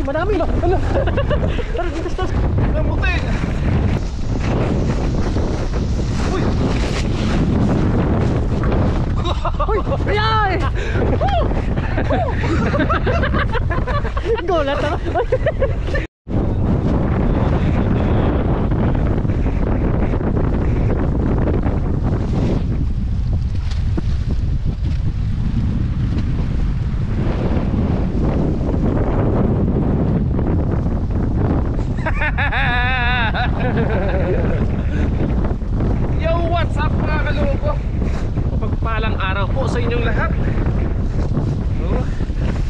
Madami, madami. Tara, dito, stop. Ang buti. Uy! Uy! Ayay! Gulat ako. Yo, what's up mga kalungko? Pagpalang araw po sa inyong lahat.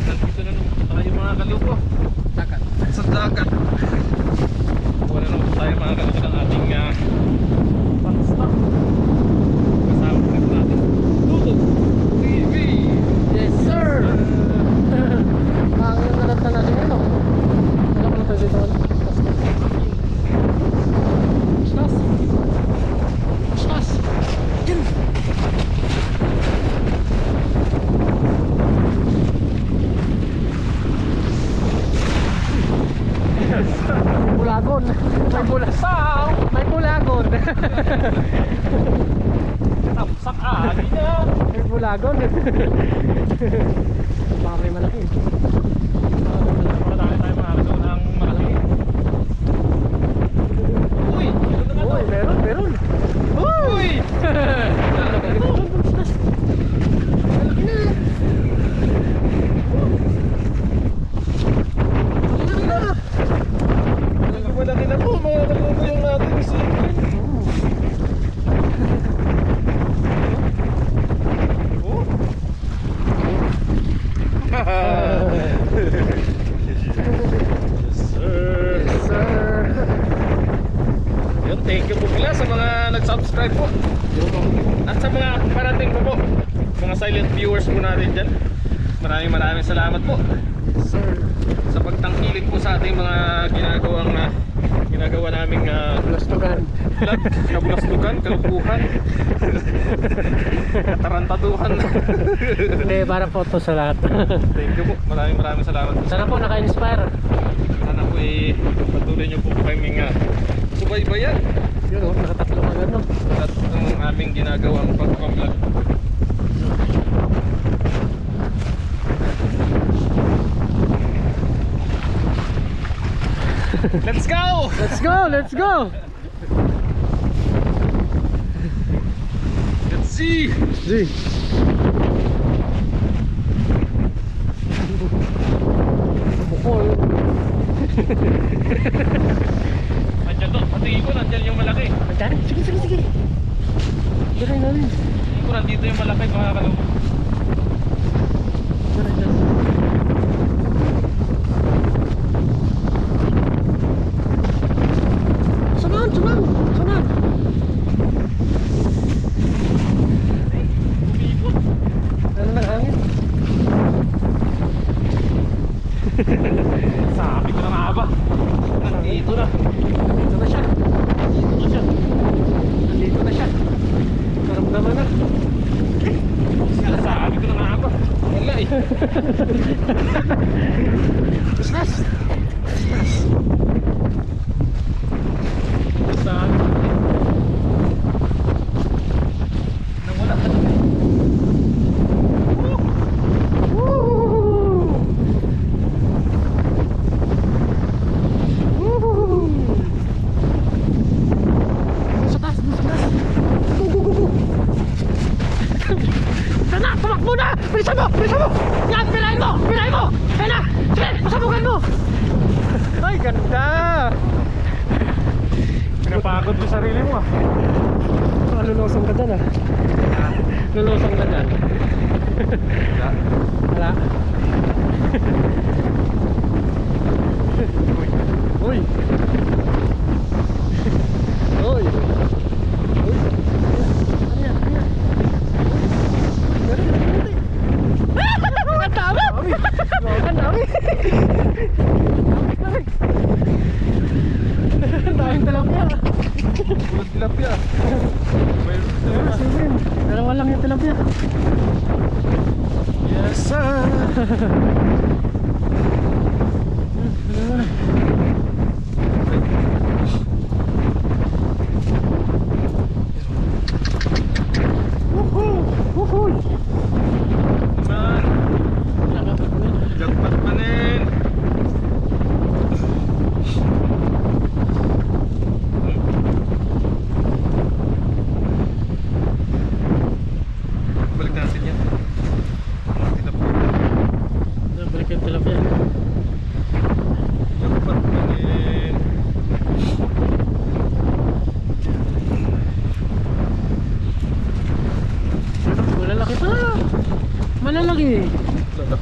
Nandito na naman tayo mga kalungko. Dagat. Sa dagat. Wala naman tayo mga kalungko ng ating pang-stop. Kasama ko natin Dudut TV. Yes sir. Ang naratan natin ito. Alam mo na tayo dito. Bulagon. May bulasaw. May bulagon. Tamsak agi na. May bulagon. Baka may malaki. Marami tayo mga kalungko ng malaki. Uy! Uy, meron, meron. Uy! Malaki na po mga kalungko yung natin isipin. Oh? Yes sir. Yes sir. Yun, thank you po pala sa mga nag-subscribe po. At sa mga parating po po, mga silent viewers po natin dyan, maraming salamat po Yes sir. sa pagtangkilik po sa ating mga ginagawa naming Bulastugan. vlog, kabulastugan, kalukuhan, katarantaduhan. Hindi, para photo sa lahat. Thank you po, maraming salamat po. Sana po naka-inspire. Sana po patuloy nyo po kaming subaybayan Yun o, nakatatlo ka gano'n. at ang aming ginagawang pagpapavlog. Let's go! Let's go, let's go! Let's see! G. Bukol. Nandiyan to, patingin ko nandiyan yung malaki. Nandiyan? Sige, sige, sige. Diray namin. Patingin ko nandito yung malaki mga kalungko. Diray namin. Sunan, sunan, sunan. Umikot. Ano na hangin? Sabi ko na nga ba? Nandito na. Nandito na siya. Nandito na siya. Nandito na siya. Naramdaman na. Sabi ko na nga ba? Wala eh. Busnas. Busnas. Saan? Nawala ka na. Sa taas, sa taas. Go, go, go, go. Sana, tumakbo na! Bilisan mo! Bilisan mo! Yan, pilahin mo! Pilahin mo! Yan na! Sige, pasabukan mo! Ay, ganda! Pinapagod mo sarili mo ah. Lulusong ka dyan ah. Lulusong ka dyan. Wala. Uy! Uy! Uy! Ano yan? Ano yan? Meron na, meron na. Ang dami! Ang dami! Ang daming tilapia. Bulat tilapia. Siyempre, dalawa lang yung tilapia. Yes sir.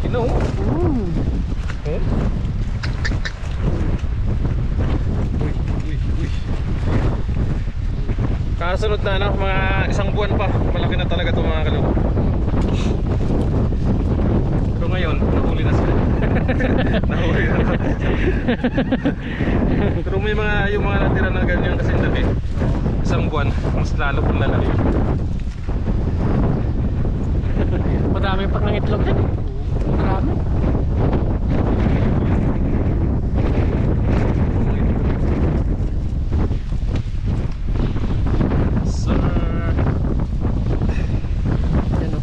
Ino. Eh? Uy. Kasunod na ano, mga isang buwan pa. Malaki na talaga itong mga kaloko. Pero ngayon, nahuli na sila. Nahuli na. Pero may mga, yung mga natira na ganyan kasi laki. Isang buwan, mas lalo pong lalaki. Madami pang nangitlog din. Marami. Sir. Yan o.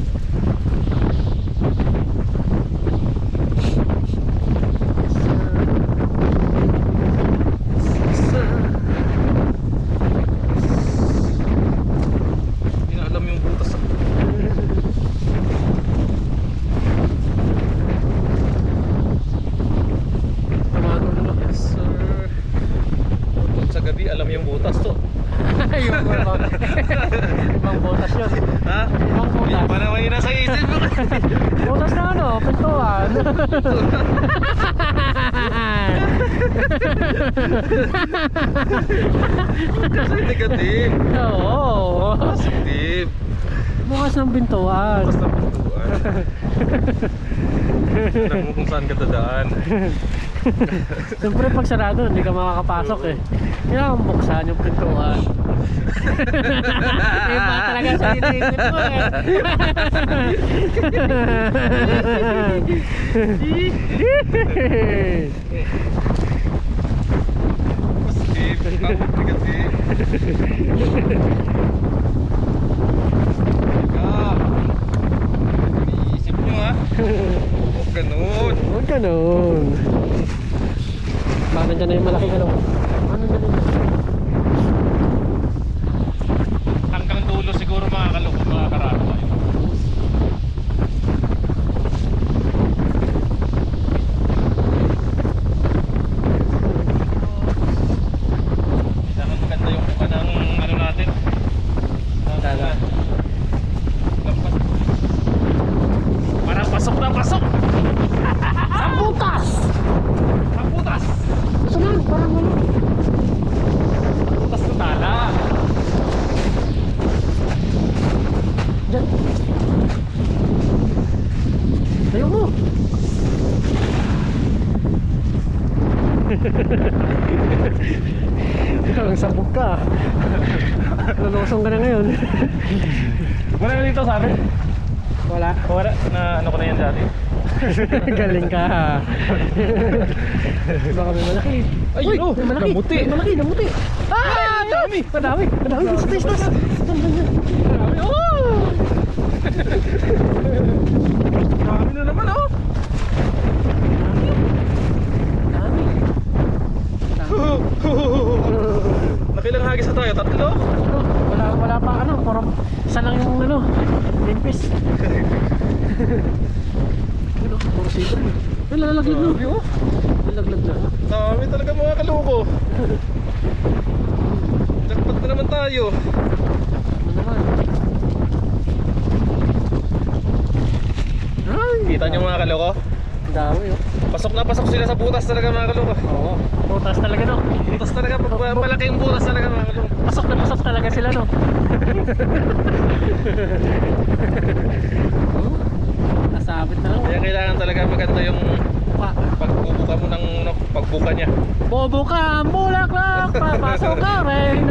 Hindi na alam yung butas. Yes sir. Tungkol sa gabi, alam yung butas to. Yung ibang botas yun. Ha? Ibang Hindi botas. pa naman yun nasa isip mo. Botas na ano, pintuan. Kasi negative. Oo. Positive. Bukas ng pintuan. Bukas na pintuan. Alam mo kung saan ka dadaan. Siyempre pag sarado, hindi ka makakapasok eh. Kailangan buksan yung pintuan. Iba talaga sa iniisip mo eh. Positive. Ako negative. Iniisip nyo ha. Huwag ganun. Huwag ganun. Baka nandyan na yung malaking ano. Ano na rin? Hanggang dulo siguro mga kaloko, mga kararo tayo. Kailangan maganda yung buka ng ano natin. Dala. Lampas. Parang pasok na pasok! Ang butas! Ang butas! Saan? Parang ano? Butas na tala! Diyan. Tayo mo. Ang sabog ka. Lulusong ka na ngayon. Wala na dito sa amin? Wala. Wala na ano ko na yan dati. Galing ka. Baka may malaki. Ay, Uy, no, may malaki. namuti. May malaki, namuti. Ah, dami. Madami. Madami. Stas. Marami, oh! Marami na naman, oh! Dami. Nakilang hagis na tayo, tatlo? Wala pa ano, puro isa lang yung ano, limpis. Ano, puro sito. Ay, lalaglag no. Grabe, oh. Lalaglag na. Dami talaga mga kaloko. Jackpot na naman tayo. Ano naman? Ay, Kita nyo mga kaloko? ang dami oh. Pasok na pasok sila sa butas talaga mga kaloko. Oo. Butas talaga no. Butas talaga, malaki yung butas talaga mga kaloko. Pasok na pasok talaga sila no. Oh, nasabit na lang. Kaya kailangan talaga maganda yung Pa. pagbubuka mo ng pagbuka niya. Bobo ka, bulaklak, papasok ka rin.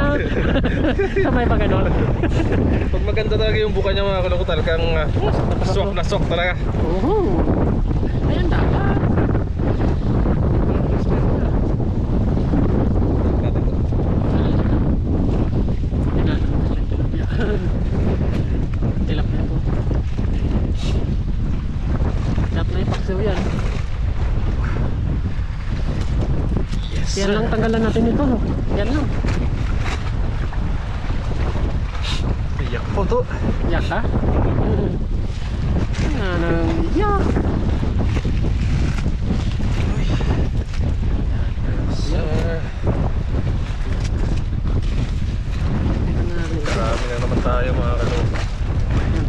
Sabay pa ganon. Pag maganda talaga yung buka niya mga kaloko, talagang swak na swak talaga. Oo. Ayan dapat. Natin to. Tilapia po. Dapat na yung paksiw yan. Yes, Yan lang tanggalan natin ito. No? Yan lang. Iyak po to. Yak ha? Yak. Sir. Marami na naman tayo mga kaloko.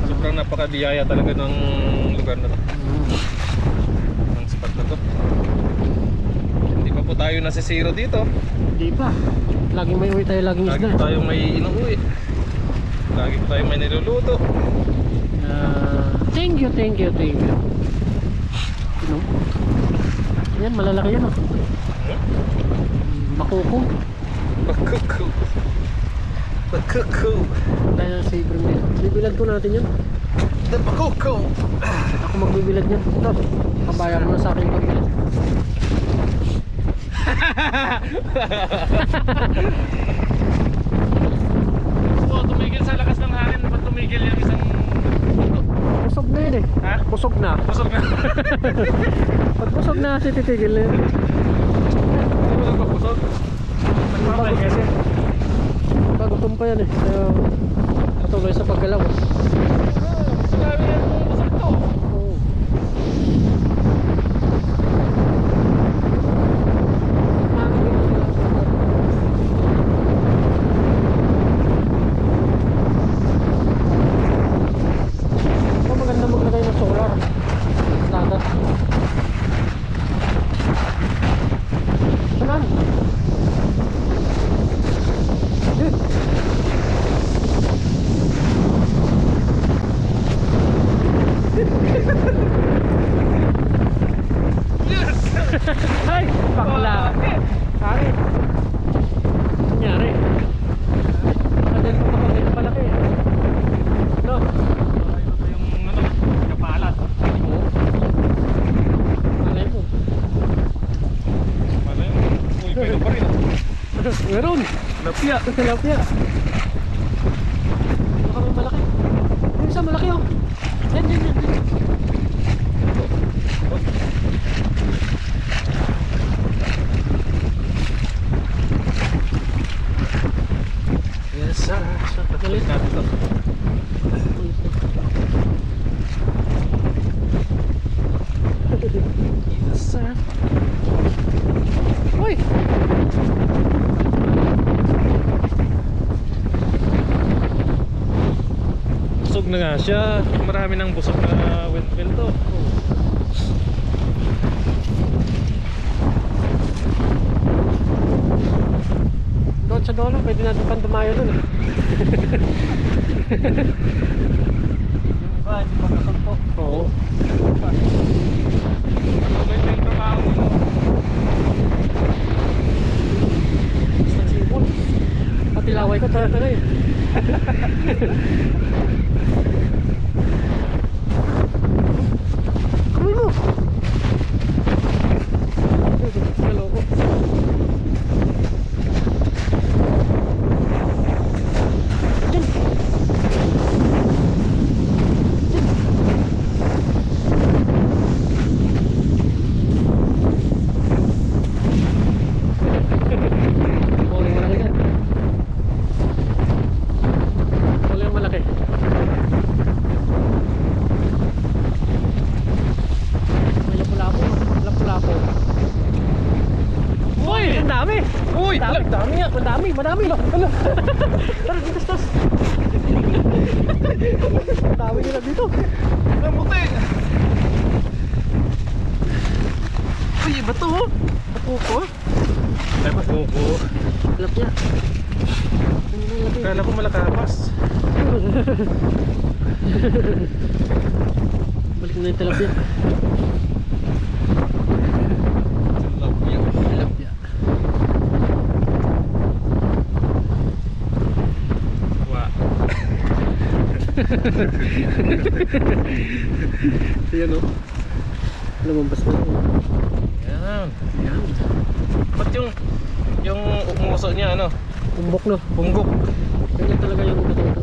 Sobrang napakabiyaya talaga ng lugar na to. niluluto. Hindi pa po tayo nasisiro dito. Hindi pa. Laging may uwi tayo, laging Lagi isda. po tayong may inuwi. Lagi po tayong may niluluto. Thank you. Ano? Yan, malalaki yan oh. Makuko. Bakuko. Bakuko. Kaya sa Ibrahim nila. Bibilad ko natin yan. The bakuko. Ako magbibilad yan. Ito, kabayan mo na sa akin yung pagbilad. Oh, tumigil sa lakas ng hangin. Ba't tumigil yung isang buto? Busog na yun eh. Ha? Busog na. Busog na. Pag busog na kasi titigil na yun. Hindi mo nagpapusog? Nagpapay kasi. Pagutom pa yan eh. Kaya patuloy sa paggalaw. Sabi na yung busog to. Oo. Maganda maglagay ng solar. Dagat. Saan? Ay! Bakla! Hari! Nangyari? Adel ko kapatid na palaki. No? Yung ano, kapalat. Oo. Malay mo. Ano yun? Uy, pwede pa rin. Meron! Lapya. Tilapia. Baka may malaki. Yung isa malaki oh. Yan. Yes, sir. Galit natin ito. Yes, sir. Uy! Busog na nga siya. Marami ng busog na windmill to. Doon sa dulo, pwede natin pandumayo dun eh. Yung iba, hindi pa kasagpo. Oo. Tuloy na yung trabaho mo. Basta sipon. Pati laway ko talaga eh. Kumin mo! Kaloko. Diyan! Huling malaki yan. Huling malaki. May lapu-lapo. Lapu-lapo. Uy! Ang dami! Uy! Dami nga! Madami! Ano? Tara, tas! Dami nila dito. Namuti! Uy, bato oh! Bakuko. Ay, bakuko. Tilapia. Kala ko malakapas. Balik na yung tilapia. Tilapia. Wa. Ayan o. Lumabas na. Yan. Ayan. Ba't yung umuso niya ano? Umbok no. Punggok. Ganyan talaga yung katuto.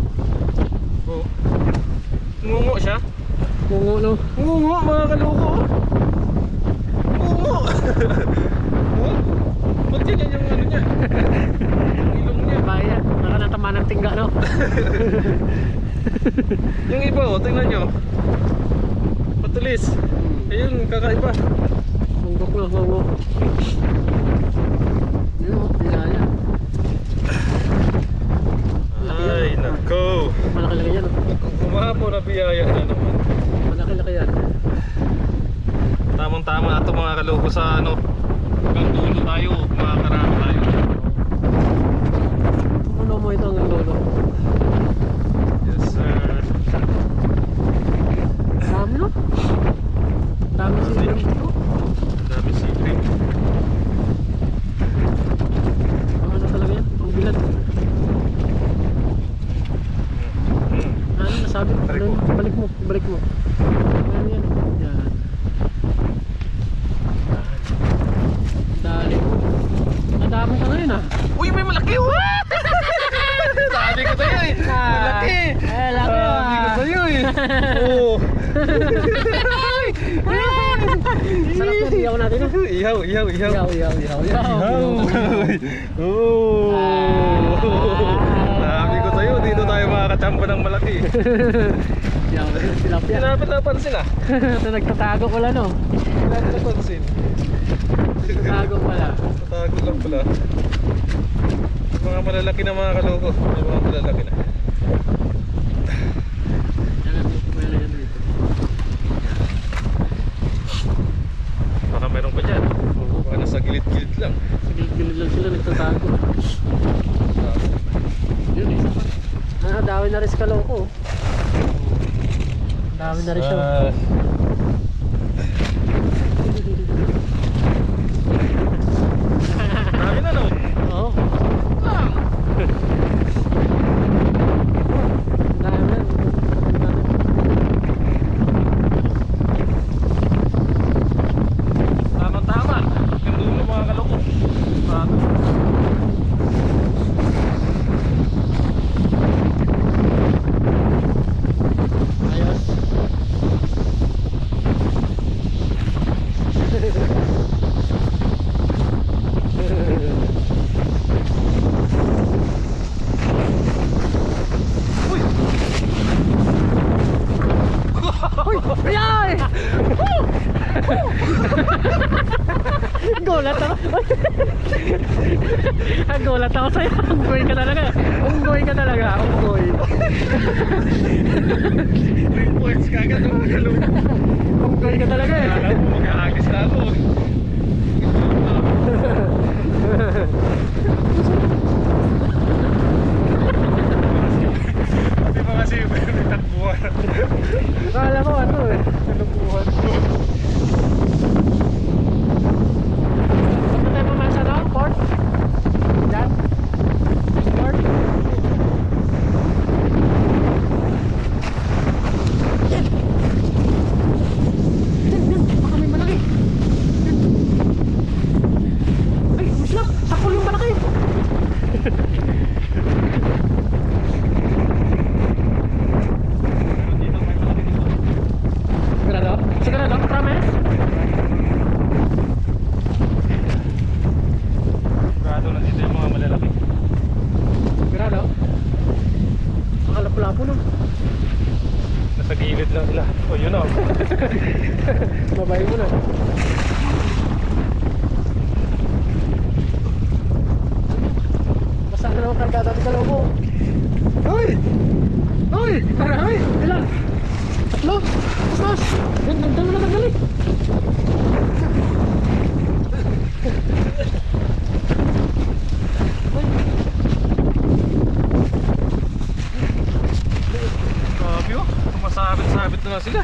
Oo. Ngungo siya? Mungo no. Ngungo mga kaloko. Ngungo. Oh? Ba't yan yung ano niya? Yung ilong niya. Baya. Nakanatama ng tingga no. Yung iba oh, tingnan nyo. Patulis. Ayun, kakaiba. Munggok no. Mungo. Yun o. Pilala. Ay, nako. Malaki-laki yan o. Kumahapon na biyaya na naman. Malaki-laki yan. Tamang-tama na ito mga kaloko sa ano, hanggang dulo tayo, makakarami tayo. Ano mo ito hanggang dulo? Yes sir. Dami no? Dami siya dito. Dami secret. Ano talaga yan? Ang bilad. Ano nasabi? Balik mo. Balik mo. Balik mo. Ano yan? Yan. Dali mo. Nadami ka ngayon ah. Uy, may malaki oh! Sabi ko sa'yo eh! Malaki! Eh, laki Sabi ko sa'yo eh! Oo! Sarap yung iyaw natin ah. Ihaw! Iyaw. Oo! Sabi ko sa'yo, dito tayo makakachamba ng malaki. Iyaw. Tilapia. Hindi natin napansin ah. Ito nagtatago pala no. Hindi natin napansin. Nagtatago pala. Tatago lang pala. Mga malalaki na mga kaloko. Mga malalaki na. Yan dito. Baka meron pa dyan. Baka nasa gilid-gilid lang. Gilid lang sila nagtatago. Yun isa pa. Ah, dami na rin sa kaloko. Dami na rin siya. Dami na no? Oo. Dami na. Tama-tama. Yung dulo mga kaloko. Ayos. Uy! Uy! Ayay! Gulat ako. Gulat ako sa'yo. Unggoy ka talaga. Unggoy ka talaga. Unggoy. 3 points kagad mga kaloko. Unggoy ka talaga eh. Alam mo, mag-aagis na ako. Di ba kasi may takbuhan? Akala ko ano eh. Takbuhan ko. Saan tayo mamasa na? Port? Diyan? Port? Yan! Yan! Baka may malaki! Yan! Ay! Musla! Sakol yung malaki! Dito may malaki dito. Sigurado? Sigurado? Promise? Sigurado na dito yung mga malalaki. Sigurado? Nakalapo-lapo no? Nasa gilid lang sila. O yun o. Babae mo na. Basta ka naman kargada sa kaloko. Hoy! Hoy! Hoy! Ilan? Tatlo? Mas! Dagdag mo na tanggali. Grabe o. Sumasabit-sabit na sila.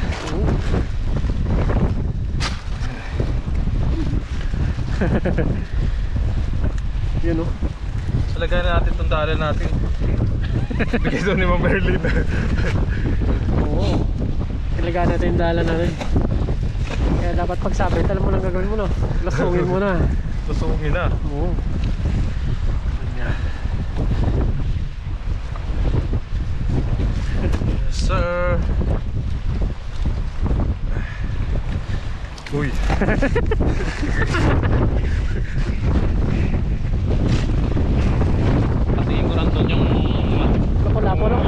Yun o. Salagay na natin itong daanan natin. Bigay doon ni Ma'am Merlin. Oo. Ilagaan natin yung dalan natin. Kaya dapat pagsabit, alam mo nang gagawin mo no. Lasungin mo na. Lusungin na. Oo. Ganyan. Yes sir. Uy. Patingin ko lang doon yung Lapo-lapo no.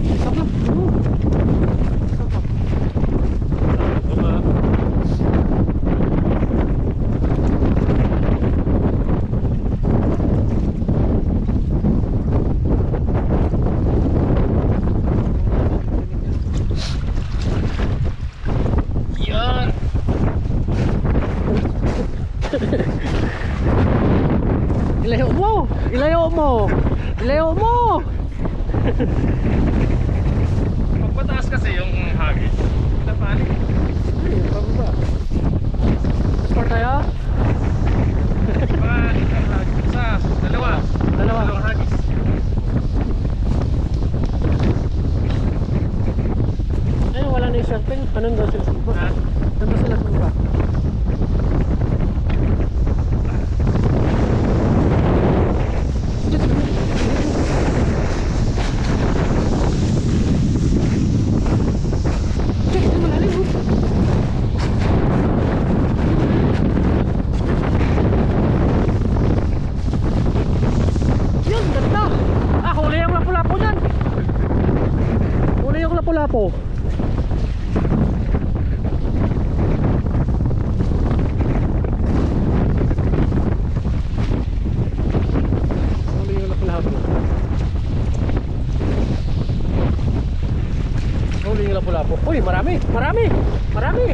Isa pa. Oo. Isa pa. Ilayo mo! Ilayo mo! Ilayo mo! Pag mataas kasi yung hagis, pinapalik. Ay, pababa. Sport tayo? Mga isang hagis. Isa, dalawa. Dalawang hagis. Ayun, wala na yung surfing. Anong daw sila sa baba? Ha? Nandun sila sa baba. Check, ito malalim oh. Yun, ganda! Ah, huli yung lapu-lapo dyan! Huli yung lapu-lapo. Huli yung lapu-lapo. Huli yung lapu-lapo. Uy, marami! Marami! Marami!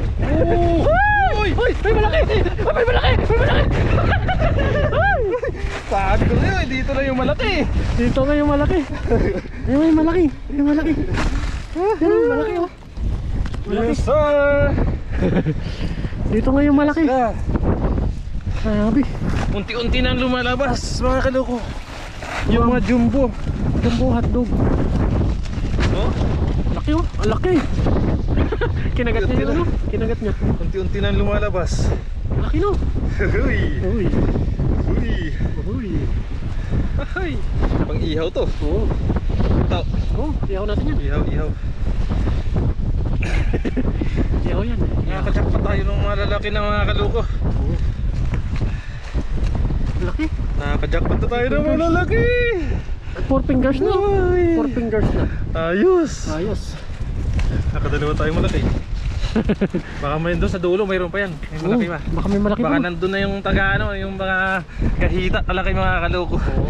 Uy! Uy! May malaki! May malaki! May malaki! Sabi ko sa'yo, dito na yung malaki. Dito nga yung malaki. Ay, may malaki. May malaki. May malaki oh. Malaki. Yes, sir. Dito nga yung malaki. Sabi. Unti-unti nang lumalabas, mga kaloko. Yung mga jumbo. Jumbo hotdog. Oh? Laki oh. Ang laki. Kinagat niya yun ano? Kinagat niya. Unti-unti nang lumalabas. Laki no. Uy. Uy. Uy. Uy. Ay. Pang ihaw to. Oo. Ito. Oh, ihaw natin yan. Ihaw, ihaw. Ihaw yan. Nakakachak pa tayo ng mga lalaki na mga kaloko. Oo. Laki. Nakakajakpat na tayo ng mga lalaki. 4 fingers na. Uy. 4 fingers na. Ayos. Ayos. Nakadalawa tayo malaki. Baka may doon sa dulo, mayroon pa yan. May malaki pa. Baka may malaki Baka pa. nandun na yung taga ano, yung mga kahita, malaki mga kaloko. Oo.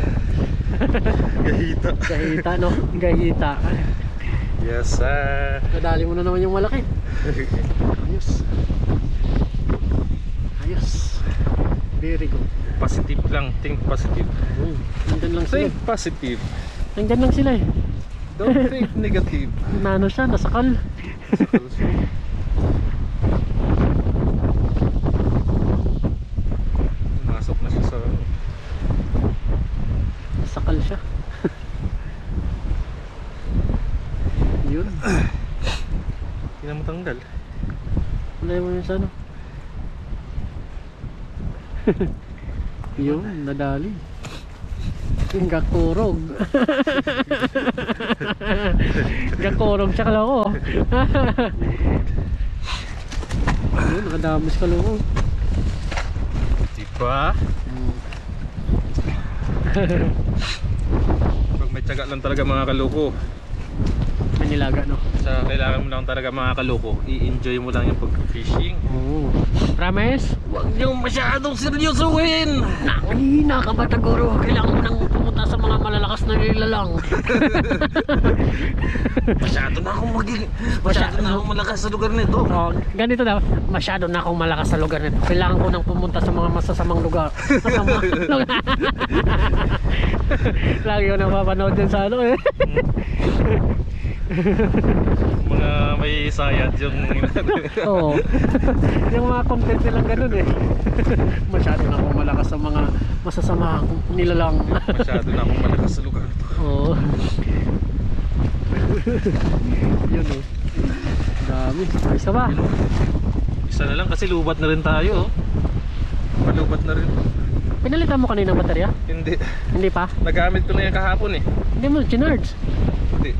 Kahita. Gahita no? Gahita. Yes, sir. Nadali mo na naman yung malaki. Ayos. Ayos. Very good. Positive lang, think positive. Nandyan lang sila. Think positive. Nandyan lang sila eh. Don't think negative. Nano siya, nasakal. Masok na siya sa Nasakal siya. Yun. hindi na matanggal. Wala mo yun sa ano. Yun, nadali. Gakurog. Gakurog siya kaloko. Yun, nakadamis kaloko. Diba? Pag may tiyaga lang talaga mga kaloko, May nilaga no. sa kailangan mo lang talaga mga kaloko, i-enjoy mo lang yung pag-fishing. Oo. Promise? Huwag niyong masyadong seryosohin. Ay, nakabata guro. Kailangan mo nang pumunta sa mga malalakas na nilalang. Masyado na akong malakas sa lugar nito. Oh, ganito daw. Masyado na akong malakas sa lugar nito. Kailangan ko nang pumunta sa mga masasamang lugar. Masamang lugar. Lagi ko napapanood din sa ano eh. Mga may sayad yung Oo. Yung mga content nilang ganun eh. Masyado na akong malakas sa mga masasamang nilalang. masyado na akong malakas sa lugar nito. Oo. Yun oh. Dami. Isa ba? Isa na lang kasi lubat na rin tayo. Malubat na rin. Pinalitan mo kanina baterya? Hindi. Hindi pa? Nagamit ko na yan kahapon eh. Hindi mo chinards. Hindi.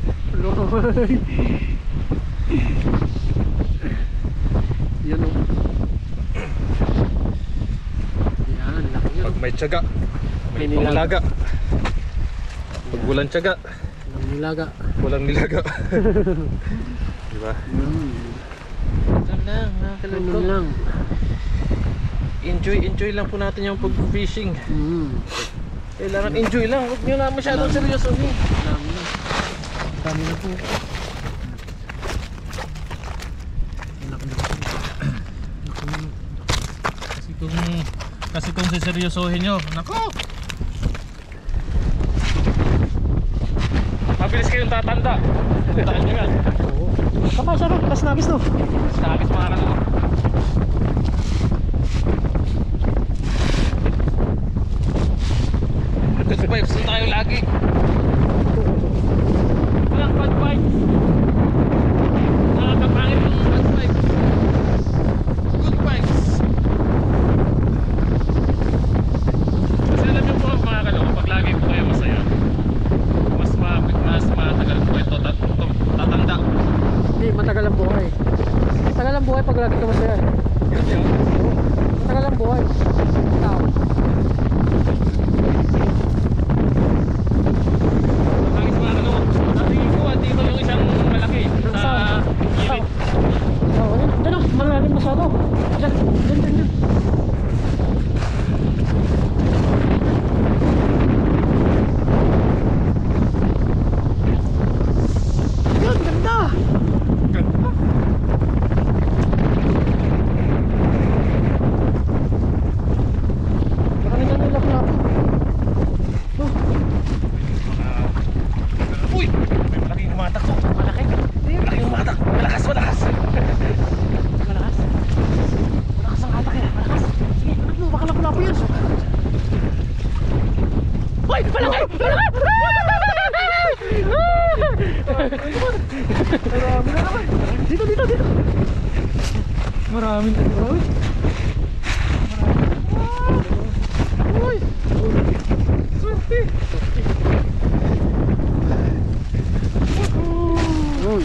Yun o. Yan, laki yun. Pag may tiyaga, may May nilaga. panglaga. Pag walang tiyaga, Walang nilaga. walang nilaga. Diba? Ganun lang, mga Ganun kaloko. lang. Enjoy lang po natin yung pag-fishing. Kailangan enjoy lang. Huwag nyo na masyadong seryoso. Dami na. Dami na po. Kasi kung Kasi kung siseryosohin nyo, nako, mabilis kayong tatanda. Tandaan nyo yan. Oo. Kapag sarap, tas nabis no. Sakit mga kaloko. Good vibes na tayo lagi. Walang bad vibes. Nakakapangit yung bad vibes. Good vibes. Kasi alam niyo po mga kaloko, pag lagi po kayo masaya, mas matagal po ito tatanda. Hindi, matagal ang buhay. Matagal ang buhay pag lagi ka masaya. Yun yun. Matagal ang buhay. Tao. Hangis mga kaloko. Natingin ko dito yung isang malaki sa gilid. Oo, yan o, malalim masyado. Diyan, diyan, diyan, diyan. Yan, ganda. Maraming ano yung lapu-lapu. Oh, Uy! May malaking umatak to. malaki. Malaking umatak. Malakas, malakas. Malakas. Malakas ang atak yan. Malakas. Sige, anak mo, baka lapu-lapu yan. Hoy! Malaki! Malaki! Marami na naman. Dito, dito, dito. Maraming na. Uy! Swerte! Uy!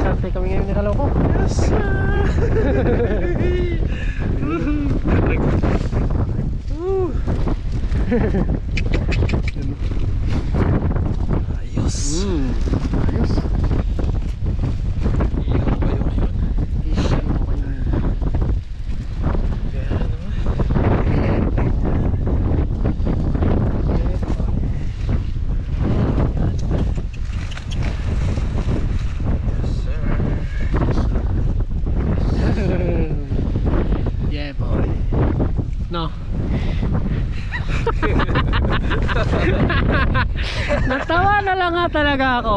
Swerte kami ngayon ni Kaloko. Yes, ayos. Ayos. Ihaw kayo ngayon. Kaya naman. Yes, sir. Yeah, boy. No. Natawa na lang nga talaga ako.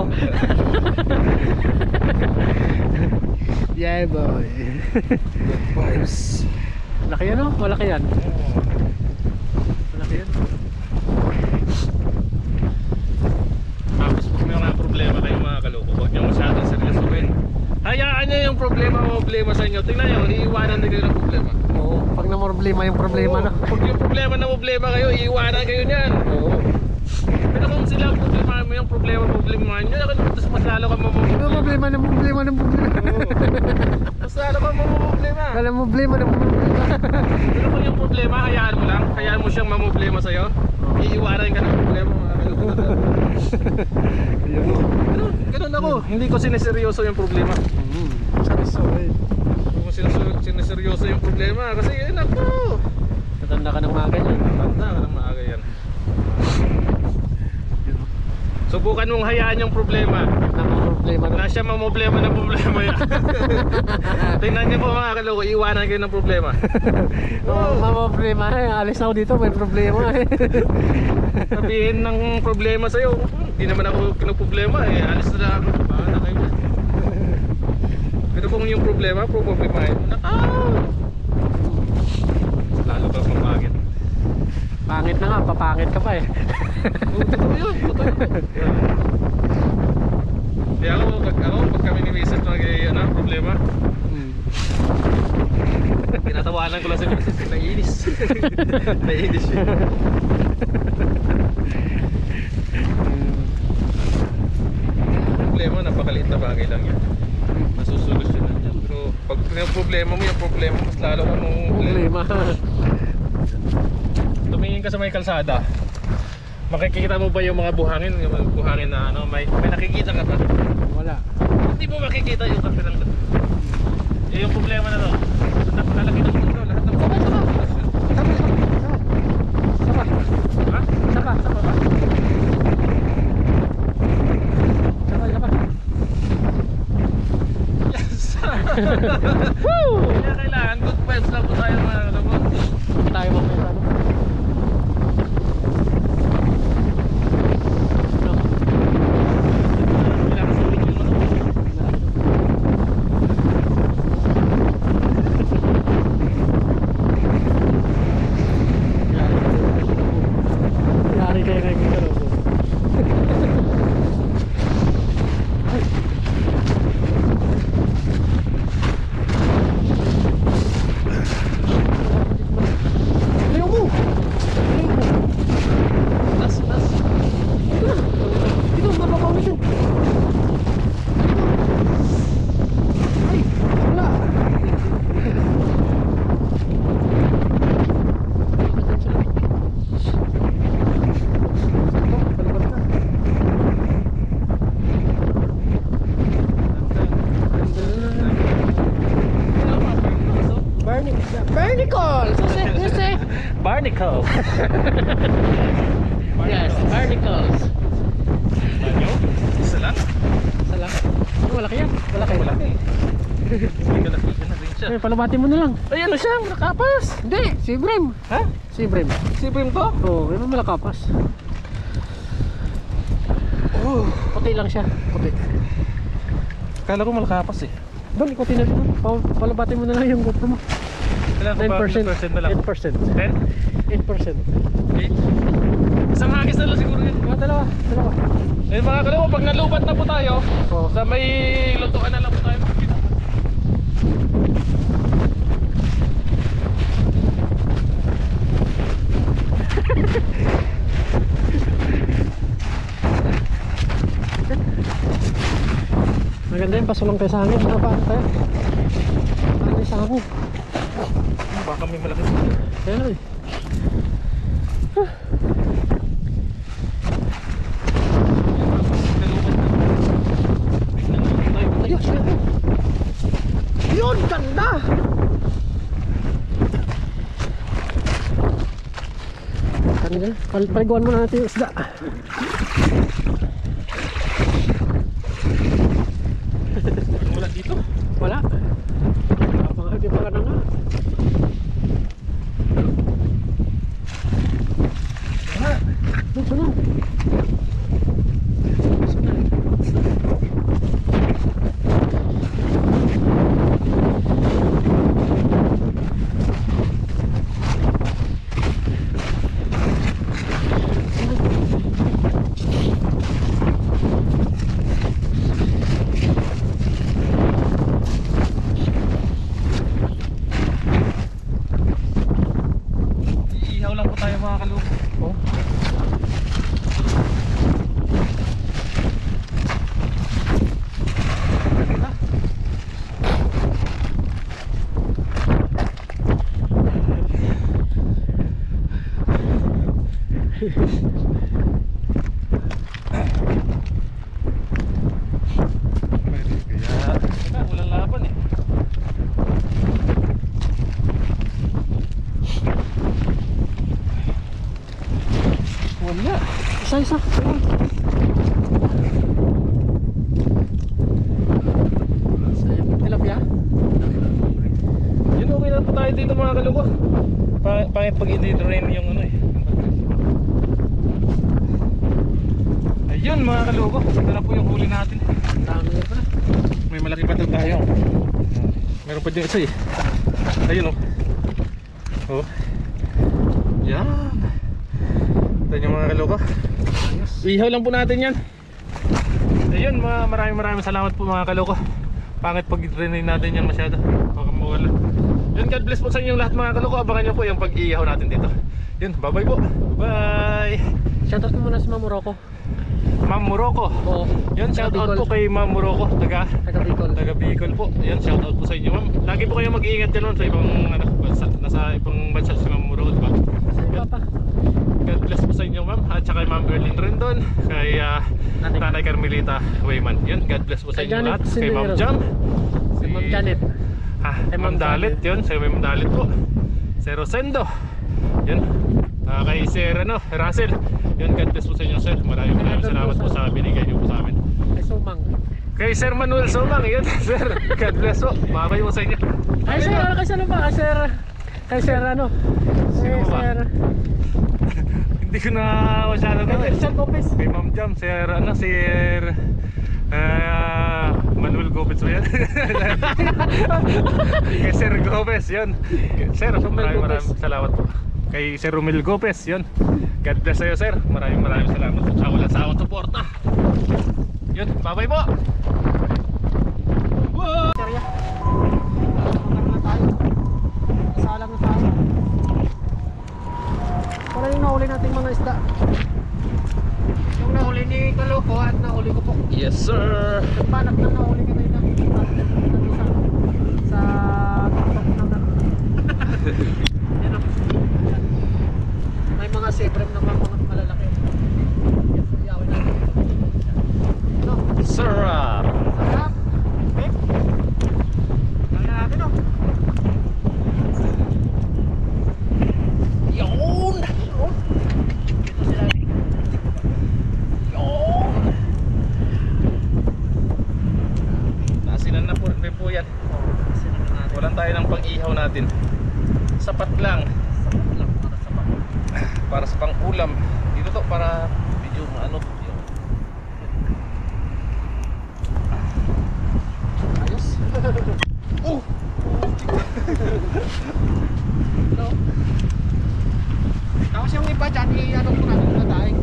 Yeah, boy. Good vibes. Laki yan, oh? Malaki yan. Malaki yan. Tapos pag may mga problema kayong mga kaloko, huwag nyo masyadong seryosohin. Hayaan nyo yung problema sa inyo. Tingnan nyo, iiwanan din kayo ng problema. Oo, pag na-problema yung problema na. Pag yung problema kayo, iiwanan kayo niyan. Oo. Pero kung sila ang problema mo yung problema nyo, tapos mas lalo ka mamumblema. Ano problema ng problema ng problema? Mas lalo ka mamumblema. Kala mo problema ng problema. Pero kung yung problema, hayaan mo lang. Hayaan mo siyang mamumblema sa'yo. Iiwanan ka ng problema. Ganun ako. Hindi ko sineseryoso yung problema. Sorry. Kung sineseryoso yung problema, kasi yun ako. Tatanda ka ng mga ganyan. Tanda ka ng maaga yan. Subukan mong hayaan yung problema Problema na. na siya mamumblema ng problema yan. Tingnan niyo po mga kaloko, iiwanan kayo ng problema. Problema eh. Alis na ako dito, may problema eh. Sabihin ng problema sa'yo, hindi naman ako kinoproblema eh, alis na lang ako. Bahala kayo. Pero kung yung problema mo na, lalo ka mamagit. Pangit na nga, papangit ka pa eh. Totoo yun. Kaya pag kami ni Mrs. problema, tinatawanan ko lang sa Mrs. Naiinis. Naiinis siya. Problema, napakaliit na bagay lang yan. Masusolusyonan yan. Pero pag yung problema mo, mas lalo ka mong Problema. Tumingin ka sa may kalsada. Makikita mo ba yung mga buhangin? Yung mga buhangin na may nakikita ka ba? Wala. Hindi mo makikita yung kapilang. Yung problema na to. Napakalaki ng mundo. Lahat ng Ha? Sapa ba? Yes! Woo! Kaya kailangan good vibes Barnacles! You say? Barnacle. Yes, barnacles. Ano? Isa lang? Isa lang. Oh, malaki yan. Malaki. Malaki. Hindi ka nakita na rin siya. Eh, palabati mo na lang. Ay, ano siya? Nakapas. Hindi, si Brim. Ha? Si Brim. Si Brim to? Oo, yun ang malakapas. Oh. Puti lang siya. Puti. Kala ko malakapas eh. Doon, ikutin natin mo. Palabati mo na lang yung GoPro mo. Kailan ko ba? 9% na lang. 8%. 10? 8%. Okay. Isang hagis na lang siguro yun. Dalawa. Eh mga kalawa, pag nalubat na po tayo, Oo. sa may lutuan na lang po tayo makikita. Maganda yung pasulong kayo sa hangin. Paano tayo? Paano sa hangin? Baka may malaki. Kaya lang eh. Ayun, yun, ganda! Ganda. Paliguan mo na natin yung isda. Wala dito. Wala. Di pa ka na nga. Sunod. Iihaw lang po tayo mga kalupo. Oh. Kaya walang laban eh. Wala. Isa-isa. Tilapia. Yun, okay na po tayo dito mga kalupo. Pangit pag hindi drain yung ano eh. Ayun mga kalupo, ito na po yung huli natin. Dami na pala. May malaki pa tayo. Meron pa dyan isa eh. Ayun oh. Oh. Yan. Ito yung mga kalupo. Ihaw lang po natin yan. Ayun, maraming salamat po mga kaloko. Pangit pag i-drain natin yan masyado. Baka mawala. Yun, God bless po sa inyong lahat mga kaloko. Abangan nyo po yung pag-ihaw natin dito. Yun, bye bye po. Bye. Shoutout mo muna si Ma'am Morocco. Ma'am Morocco. Oo. Yun, shoutout po kay Ma'am Morocco. Taga Bicol po. Yun, shoutout po sa inyo ma'am. Lagi po kayo mag-iingat dyan sa ibang ano, nasa ibang bansa si Ma'am Morocco, diba? Sa iyo pa. God bless po sa inyo ma'am. At saka kay Ma'am Berlin Rendon. Kay Nanay Carmelita Wayman. Yun, God bless po sa inyo lahat. Kay Ma'am Jam. Si Ma'am Janet. Kay Ma'am Dalit. Yun, si Ma'am Dalit po. Si Rosendo. Yun. Kay Sir Russell. Yun, God bless po sa inyo sir. Maraming salamat po sa binigay niyo po sa amin. Kay Sumang. Kay Sir Manuel Sumang. Yun, sir. God bless po. Makakay po sa inyo. Ay, sir, kasi ano ba? Kay Sir ano? Sino ba? Sir Hindi ko na masyado na eh. Sir Lopez. Kay Ma'am Jam, Sir Manuel Gomez ba yan? Kay Sir Gomez, yun. Sir, maraming salamat po. Kay Sir Romel Gomez, yun. God bless sa'yo sir. Maraming salamat po sa walang sawang suporta. Yun, bye-bye po. Wow! Serya. Na tayo. Nasalang na tayo. Para yung nahuli nating mga isda. Yung nahuli ni Kaloko at nahuli ko po. Yes sir. Nagpanak na nahuli ka na yun sa TikTok naman. Yan o. May mga sebrem na mga malalaki. Yawin natin. No? Sarap. Sarap. Okay. Kaya natin o. yan ang pang-ihaw natin. Sapat lang. Para sa pang-ulam. Dito to para medyo maano yung Ayos. Oh! No? Tapos yung iba dyan, i-ano ko natin na daing.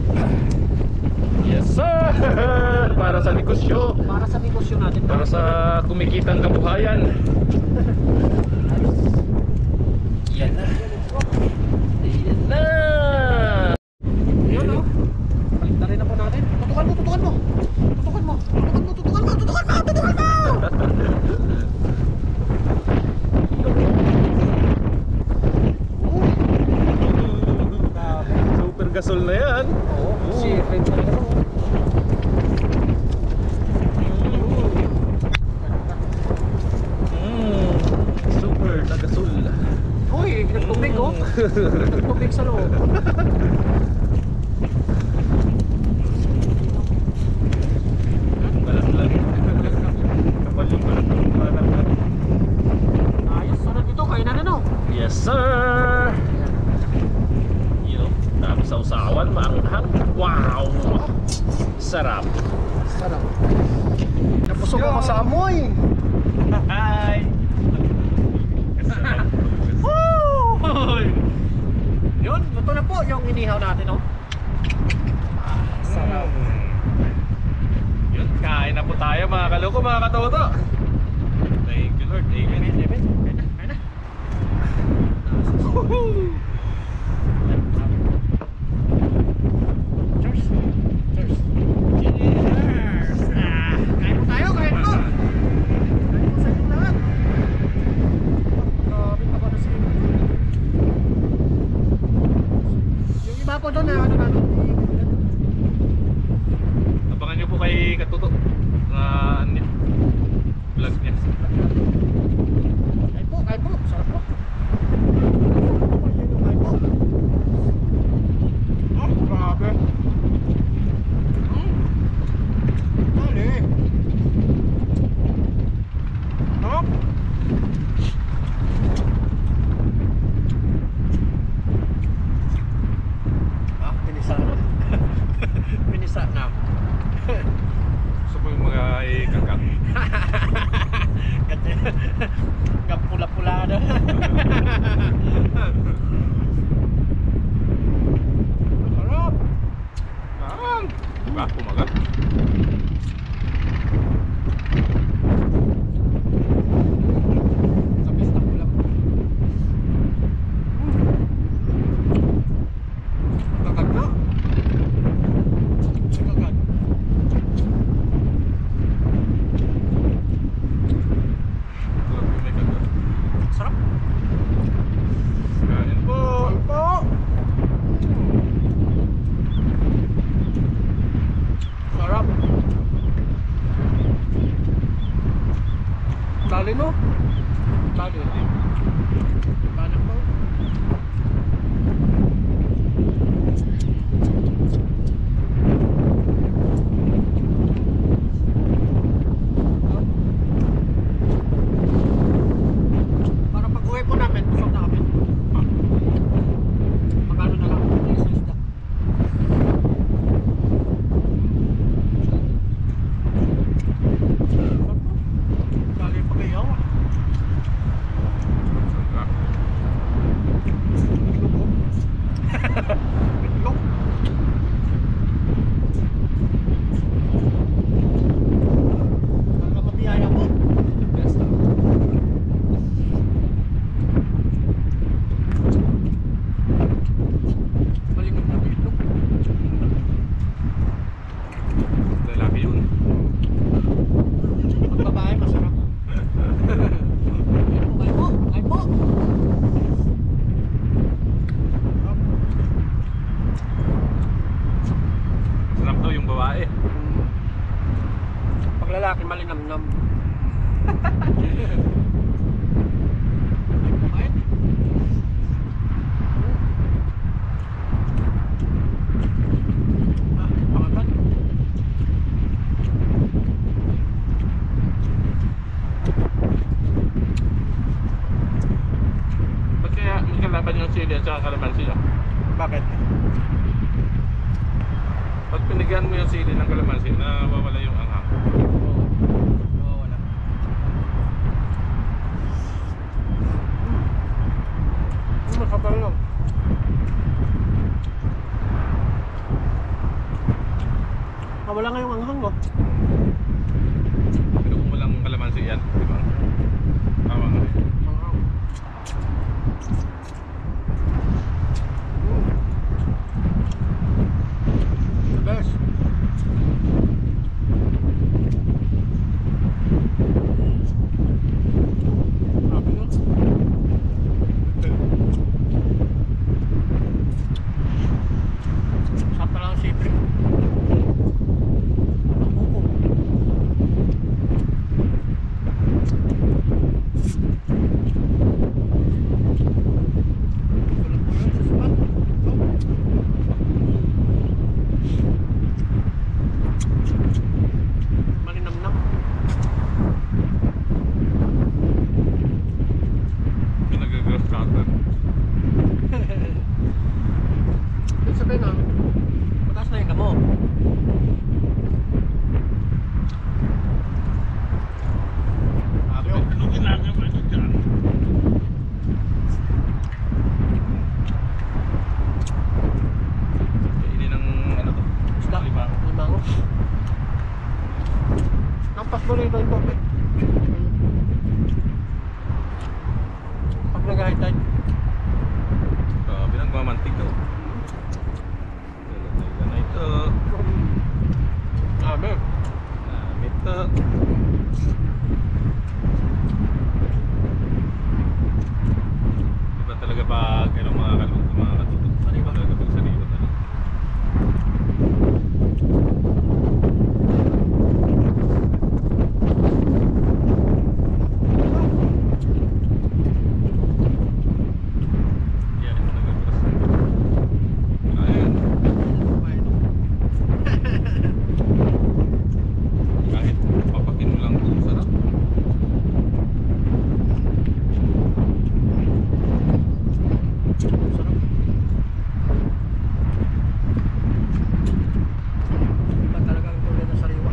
yes sir! Para sa negosyo. Para sa negosyo natin. Para sa kumikitang kabuhayan. Yan na. Yan na. Yun, no? Paligta rin na po natin. Tutukan mo, tutukan mo. Tutukan mo, tutukan mo, tutukan mo, tutukan mo, tutukan mo! Super gasol na yan. Oo, si Fred talaga to. Super na gasol. Uy, nagtubig oh. Nagtubig sa loob. Balat lang. Kapal yung balat ng balat. Ayos, sarap ito. Kain na no? Yes sir. Yun, tapos sa usawan, maanghang. Wow! Sarap. Sarap. Napusok ako sa amoy. Hi! Woo! Yun, luto na po yung inihaw natin oh. Sarap. Yun, kain na po tayo mga kaloko, mga katoto. Thank you Lord, amen. Amen. Kain na. Cheers. Cheers. Cheers. Kain po tayo, kain po. Kain po sa inyong lahat. Grabe ka ba na sila? Yung iba po doon na ano natin. Abangan nyo po kay Katuto na vlog niya. Kain po, kain po. Sarap po. Kain po. Oh, grabe. Dali. Hop. Pinisa na. Pinisa na. Gusto po yung mga ikakak. Pula-pula na. Sarap. Diba? Kumagat. Tapos na pula. Kagat na. Kagat. Sarap yung may kagat. Sarap. Kain po. Po. Sarap. Dali no? Dali. Paano po? Para pag uwi po namin, busog na kami. Magkano na lang? Isda. Dali pa kayo. Sarap. Itlog ko. Itlog. Ang mabiyaya po. Best na. nahihirapan yung sili at saka kalamansi. Bakit? Pag pinigyan mo yung sili ng kalamansi, nawawala yung anghang. Oo, wala. Makapal lang. Wala nga yung anghang mo. Pero kung walang kalamansi yan, di ba? Tawa nga. Anghang. The best. Sabi nyo. Sakto lang ang sipre. Buko. Kulang-kulang sa suman. Malinamnam. Pinag-grass cutter. Ibig sabihin na, mataas na yung kamo. Ano ginagawa nyo dyan? Kainin ng ano to? Isda. Limango. Limango. Nampas mo rin yung topic. Pag nag-high tide. Grabe nang mamantig daw. Talaga na ito. Sabi. Ito. Iba talaga pag ano, mga kalungko, mga katutok. Iba talaga pag sariwa talaga. Yan, ito nag-grass. Ayan. Kahit papakin mo lang ito, sarap. Sarap. Iba talaga ang kulay ng sariwa.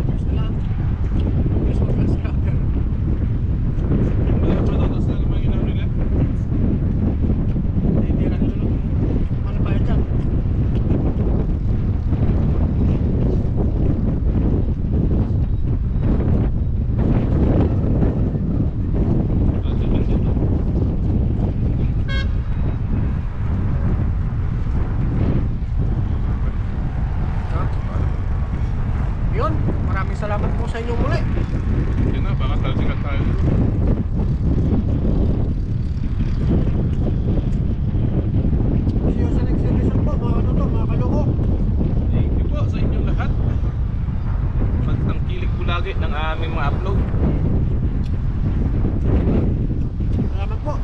Gusto lang. Gusto mo sa cutter. Wala pa daw, tapos naman yung ano nila. Hindi na nilo. Ano ba yan dyan? Kasi lang dito. Ha? Yun. Maraming salamat po sa inyo muli. Yun na, baka talsikan tayo. See you sa next episode po mga katuto, mga kaloko. Thank you po sa inyong lahat. Pagtangkilik po lagi ng aming mga upload. Salamat po.